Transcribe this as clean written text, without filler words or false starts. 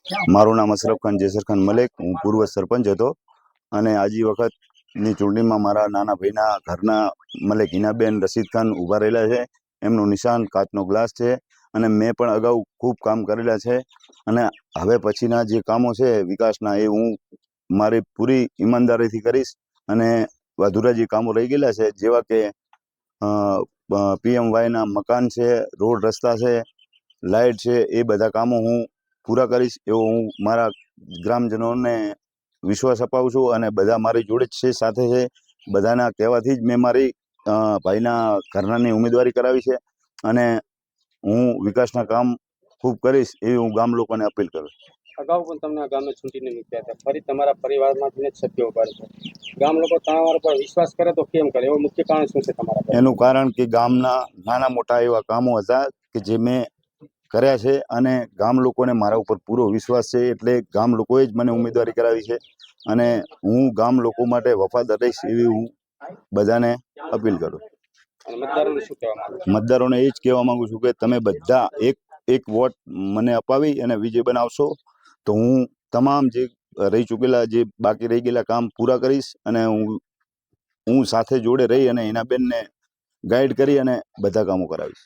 મારું નામ અશરફ ખાન જેસર ખાન મલેક, હું પૂર્વ સરપંચ હતો અને આજી વખતની ચૂંટણીમાં મારા નાના ભાઈના ઘરના મલેક હિનાબેન રશીદ ખાન ઊભા રહેલા છે. એમનું નિશાન કાચનો ગ્લાસ છે અને મેં પણ અગાઉ ખૂબ કામ કરેલા છે અને હવે પછીના જે કામો છે વિકાસના એ હું મારી પૂરી ઈમાનદારીથી કરીશ અને અધૂરા જે કામો રહી ગયેલા છે જેવા કે PMYના મકાન છે, રોડ રસ્તા છે, લાઇટ છે, એ બધા કામો હું પૂરા કરીશ એવો હું મારા ગ્રામજનોને વિશ્વાસ અપાવું છું અને બધા મારી જોડે જ છે, સાથે છે. બધાના કહેવાથી જ મેં મારી ભાઈના ઘરનાની ઉમેદવારી કરાવી છે અને હું વિકાસના કામ ખૂબ કરીશ એવી હું ગામ લોકોને અપીલ કરું. અગાઉ પણ તમને ગામે છૂટીને મૂક્યા હતા, ફરી તમારા પરિવારમાંથી જ સભ્યો ઉભા છે. ગામ લોકો તમારા પર વિશ્વાસ કરે તો કેમ કરે, એવું મુખ્ય કારણ શું છે તમારા? એનું કારણ કે ગામના નાના મોટા એવા કામો હતા કે જે મેં કર્યા છે અને ગામ લોકોને મારા ઉપર પૂરો વિશ્વાસ છે, એટલે ગામ લોકોએ જ મને ઉમેદવારી કરાવી છે અને હું ગામ લોકો માટે વફાદાર રહીશ એવી હું બધાને અપીલ કરું. મતદારોને એ જ કહેવા માંગુ છું કે તમે બધા એક વોટ મને અપાવી અને વિજય બનાવશો તો હું તમામ જે રહી ચૂકેલા જે બાકી રહી ગયેલા કામ પૂરા કરીશ અને હું સાથે જોડે રહી અને હિનાબેનને ગાઈડ કરી અને બધા કામો કરાવીશ.